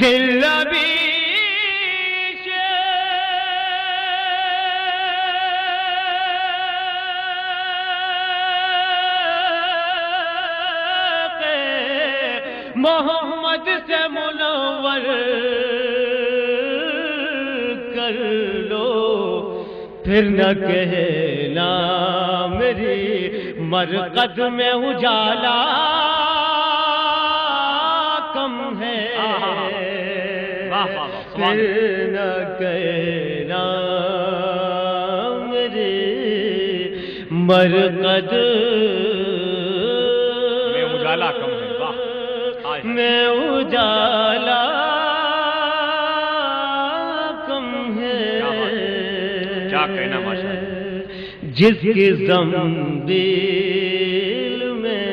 دل ابھی محمد سے منور کر لو، پھر نہ کہنا میری مرقد میں اجالا کم ہے، پھر نہ کہنا میری مرقد میں اجالا کم ہے، میں اجالا کم ہے، کیا کہنا ماشاءاللہ، جس کی زنبیل میں